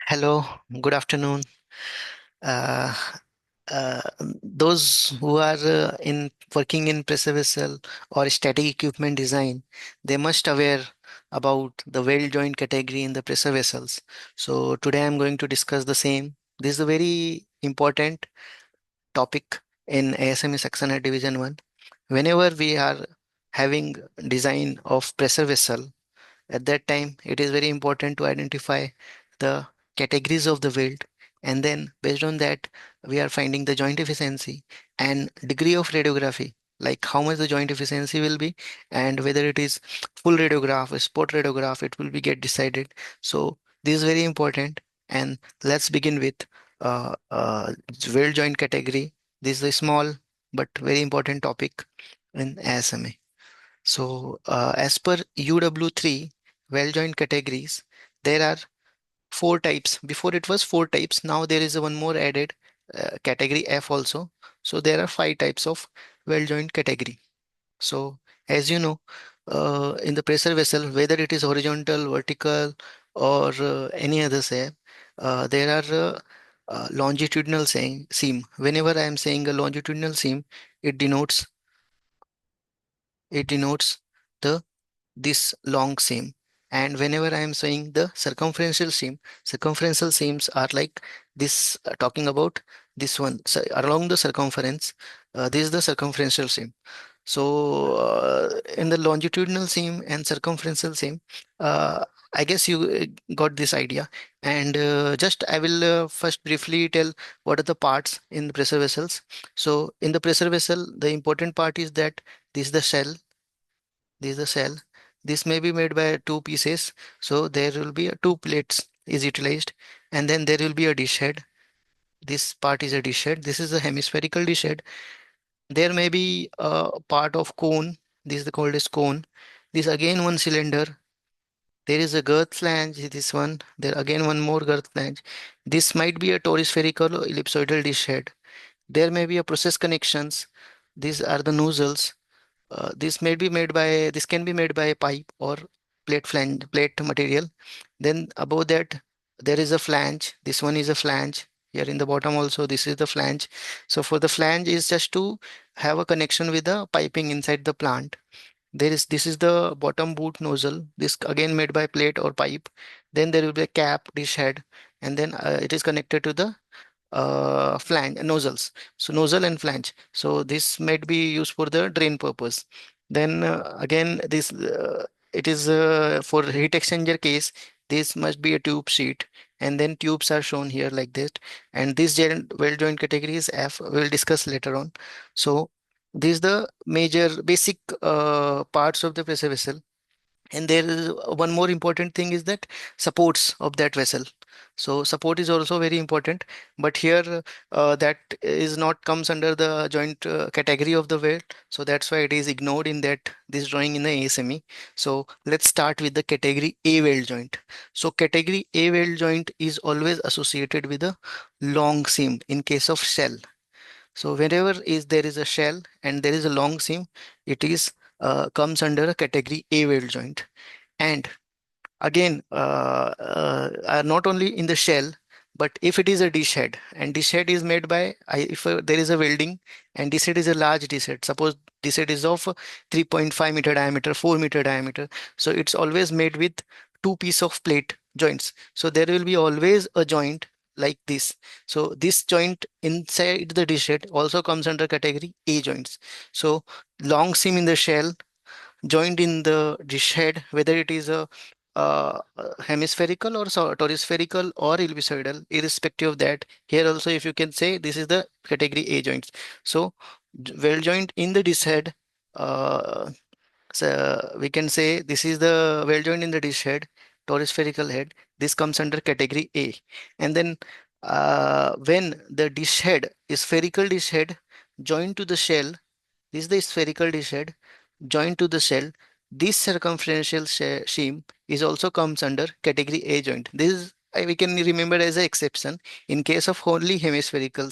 Hello, good afternoon. Uh, uh, those who are in working in pressure vessel or static equipment design, they must aware about the weld joint category in the pressure vessels. So today I'm going to discuss the same. This is a very important topic in ASME section at Division 1. Whenever we are having design of pressure vessel, at that time, it is very important to identify the categories of the weld, and then based on that, we are finding the joint efficiency and degree of radiography, like how much the joint efficiency will be, and whether it is full radiograph or spot radiograph, it will be get decided. So this is very important, and let's begin with weld joint category. This is a small but very important topic in ASME. So, as per UW3 well joined categories, there are four types. Before it was four types. Now there is one more added, category F also. So there are five types of well joined category. So as you know, in the pressure vessel, whether it is horizontal, vertical, or any other shape, there are longitudinal seam. Whenever I am saying a longitudinal seam, it denotes it denotes the this long seam. And whenever I am saying the circumferential seams are like this, talking about this one. So along the circumference, this is the circumferential seam. So in the longitudinal seam and circumferential seam, I guess you got this idea. And just I will first briefly tell what are the parts in the pressure vessels. So in the pressure vessel, the important part is that this is the shell. This is the shell. This may be made by two pieces. So there will be two plates is utilized, and then there will be a dish head. This part is a dish head. This is a hemispherical dish head. There may be a part of cone. This is the called as cone. This again one cylinder. There is a girth flange. This one. There again one more girth flange. This might be a toruspherical or ellipsoidal dish head. There may be a process connections. These are the nozzles. This can be made by a pipe or plate material. Then above that there is a flange. This one is a flange. Here in the bottom also this is the flange. So for the flange is just to have a connection with the piping inside the plant. This is the bottom boot nozzle. This again made by plate or pipe. Then there will be a cap, dish head, and then it is connected to the flange nozzles. So nozzle and flange. So this might be used for the drain purpose. Then again this it is for heat exchanger case. This must be a tube sheet, and then tubes are shown here like this. And this weld joint category is F. We'll discuss later on. So these the major basic parts of the pressure vessel. And there is one more important thing is that supports of that vessel. So support is also very important, but here that is not comes under the joint category of the weld. So that's why it is ignored in that this drawing in the ASME. So let's start with the category A weld joint. So category A weld joint is always associated with a long seam in case of shell. So whenever is there is a shell and there is a long seam, it is comes under a category A weld joint. And again, not only in the shell, but if it is a dish head, and dish head is made by, if there is a welding and dish head is a large dish head, suppose dish head is of 3.5 meter diameter, 4 meter diameter. So it's always made with two piece of plate joints. So there will be always a joint like this. So this joint inside the dish head also comes under category A joints. So long seam in the shell, joined in the dish head, whether it is a hemispherical or toruspherical or ellipsoidal, irrespective of that. Here also, if you can say this is the category A joints. So well joined in the dish head. Uh, so we can say this is the well joined in the dish head, toruspherical head. This comes under category A. And then when the dish head is spherical dish head joined to the shell, this is the spherical dish head joined to the shell. This circumferential seam is also comes under category A joint. This is we can remember as an exception in case of only hemispherical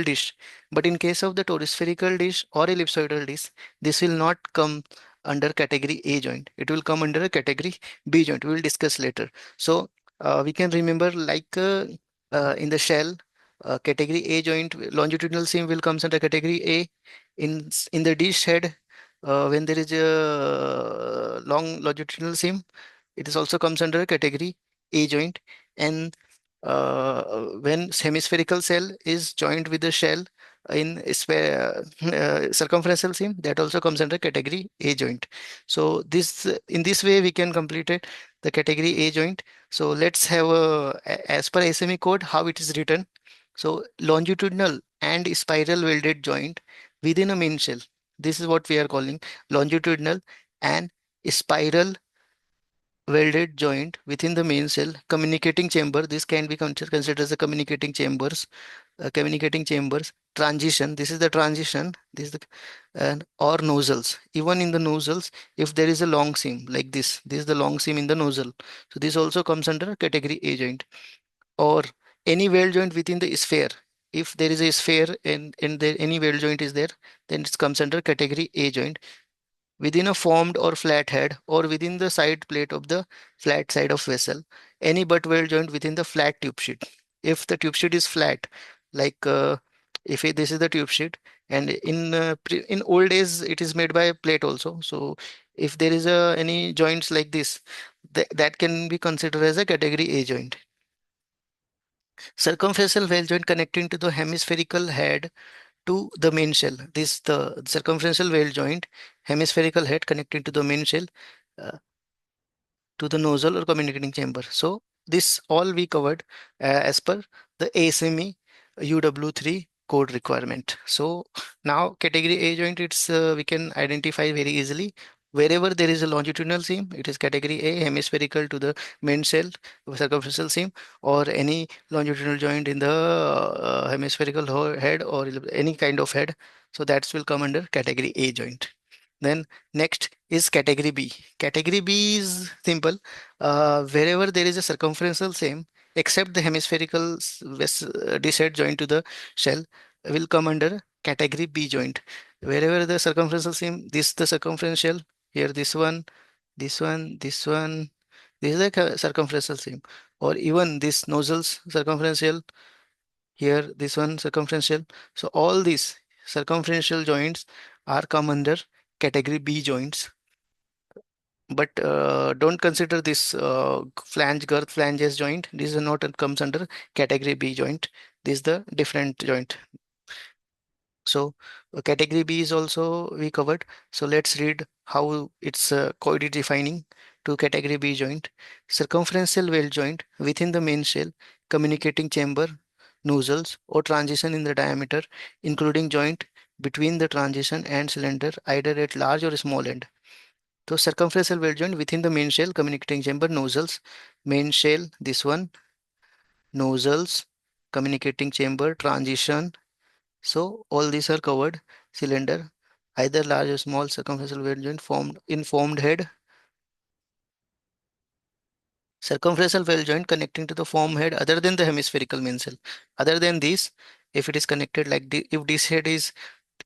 dish. But in case of the toruspherical dish or ellipsoidal dish, this will not come under category A joint. It will come under a category B joint. We will discuss later. So we can remember like in the shell, category A joint longitudinal seam will comes under category A. In the dish head, when there is a long longitudinal seam, it is also comes under category A joint. And when hemispherical cell is joined with the shell in circumferential seam, that also comes under category A joint. So this in this way we can complete it, the category A joint. So let's have as per ASME code how it is written. So longitudinal and spiral welded joint within a main shell. This is what we are calling longitudinal and spiral welded joint within the main cell communicating chamber. This can be considered as a communicating chambers transition. This is the transition. This is the and or nozzles. Even in the nozzles, if there is a long seam like this is the long seam in the nozzle. So this also comes under category A joint. Or any weld joint within the sphere. If there is a sphere and there any weld joint is there, then it comes under category A joint within a formed or flat head or within the side plate of the flat side of vessel, any butt weld joint within the flat tube sheet. If the tube sheet is flat, like if this is the tube sheet, and in old days it is made by plate also. So if there is any joints like this, that can be considered as a category A joint. Circumferential weld joint connecting to the hemispherical head to the main shell. This the circumferential weld joint, hemispherical head connecting to the main shell, uh, to the nozzle or communicating chamber. So this all we covered as per the ASME UW3 code requirement. So now category A joint, it's we can identify very easily. Wherever there is a longitudinal seam, it is category A, hemispherical to the main shell, circumferential seam, or any longitudinal joint in the hemispherical head or any kind of head. So that will come under category A joint. Then next is category B. Category B is simple. Wherever there is a circumferential seam, except the hemispherical descent joint to the shell, will come under category B joint. Wherever the circumferential seam, this the circumferential, here this one, this is the circumferential seam, or even this nozzles circumferential, here this one circumferential. So all these circumferential joints are come under category B joints. But don't consider this flange girth flanges joint. This is not comes under category B joint. This is the different joint. So category B is also we covered. So let's read how it's code defining to category B joint. Circumferential weld joint within the main shell, communicating chamber, nozzles or transition in the diameter, including joint between the transition and cylinder, either at large or small end. So circumferential weld joint within the main shell, communicating chamber, nozzles, main shell, this one, nozzles, communicating chamber, transition. So all these are covered. Cylinder, either large or small circumferential weld joint formed in formed head. Circumferential weld joint connecting to the form head other than the hemispherical main cell. Other than this, if it is connected like if this head is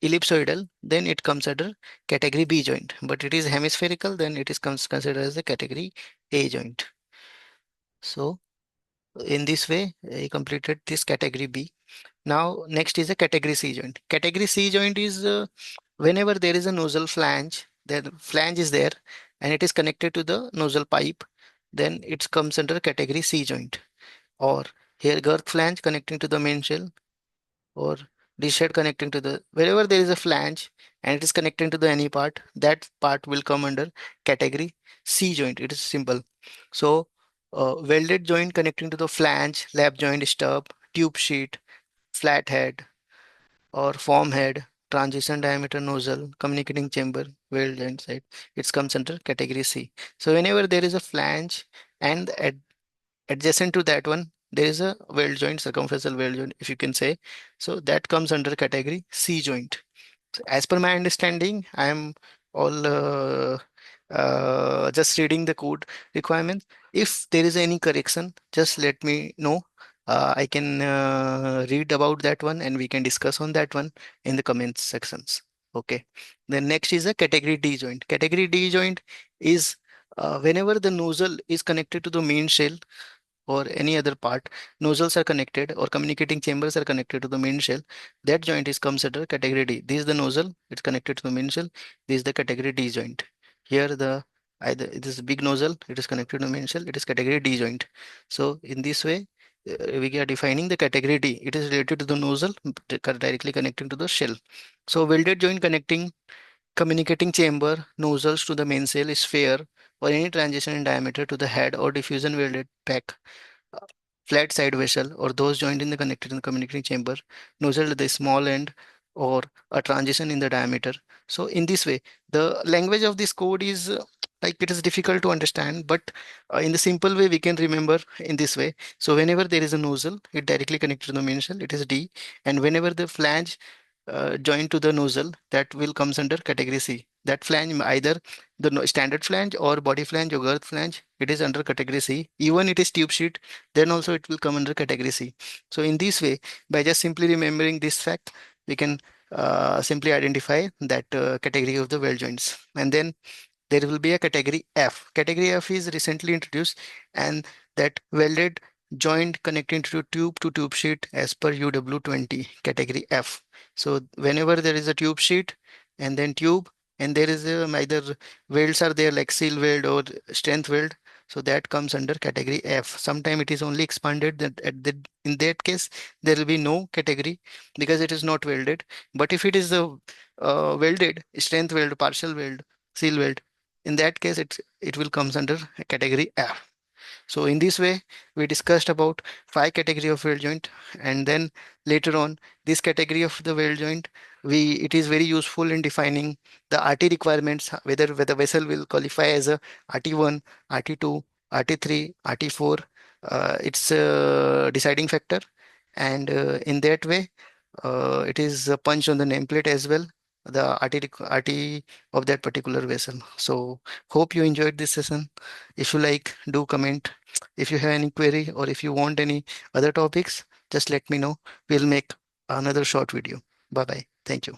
ellipsoidal, then it comes under category B joint. But it is hemispherical, then it is considered as the category A joint. So in this way, I completed this category B. Now next is a category C joint. Category C joint is whenever there is a nozzle flange, the flange is there and it is connected to the nozzle pipe, then it comes under category C joint. Or here girth flange connecting to the main shell, or dish head connecting to the wherever there is a flange and it is connecting to the any part, that part will come under category C joint. It is simple. So welded joint connecting to the flange, lap joint, stub, tube sheet, flathead or form head, transition diameter nozzle, communicating chamber, weld joint side, it comes under category C. So whenever there is a flange and adjacent to that one, there is a weld joint, circumferential weld joint, if you can say. So that comes under category C joint. So as per my understanding, I am all just reading the code requirements. If there is any correction, just let me know. I can read about that one and we can discuss on that one in the comments sections. Okay. Then next is a category D joint. Category D joint is whenever the nozzle is connected to the main shell, or any other part, nozzles are connected or communicating chambers are connected to the main shell, that joint is comes under category D. This is the nozzle, it's connected to the main shell. This is the category D joint. Here the either it is a big nozzle, it is connected to the main shell, it is category D joint. So in this way, we are defining the category D. It is related to the nozzle directly connecting to the shell. So welded joint connecting communicating chamber nozzles to the main cell is sphere or any transition in diameter to the head or diffusion welded pack uh, flat side vessel or those joined in the connected in the communicating chamber nozzle at the small end or a transition in the diameter. So in this way, the language of this code is like it is difficult to understand, but in the simple way we can remember in this way. So whenever there is a nozzle, it directly connected to the main shell, it is D, and whenever the flange joined to the nozzle, that will comes under category C. That flange, either the standard flange or body flange or girth flange, it is under category C. Even it is tube sheet, then also it will come under category C. So in this way, by just simply remembering this fact, we can simply identify that category of the weld joints. And then there will be a category F. Category F is recently introduced, and that welded joint connecting to tube sheet as per UW20 category F. So whenever there is a tube sheet and then tube and there is either welds are there like seal weld or strength weld, so that comes under category F. Sometime it is only expanded that in that case there will be no category because it is not welded. But if it is a welded strength weld, partial weld, seal weld, in that case it will comes under category F. So in this way, we discussed about five category of weld joint, and then later on, this category of the weld joint, we it is very useful in defining the RT requirements, whether vessel will qualify as a RT1, RT2, RT3, RT4. It's a deciding factor, and in that way, it is punched on the nameplate as well, the RT of that particular vessel. So hope you enjoyed this session. If you like, do comment. If you have any query or if you want any other topics, just let me know. We'll make another short video. Bye bye. Thank you.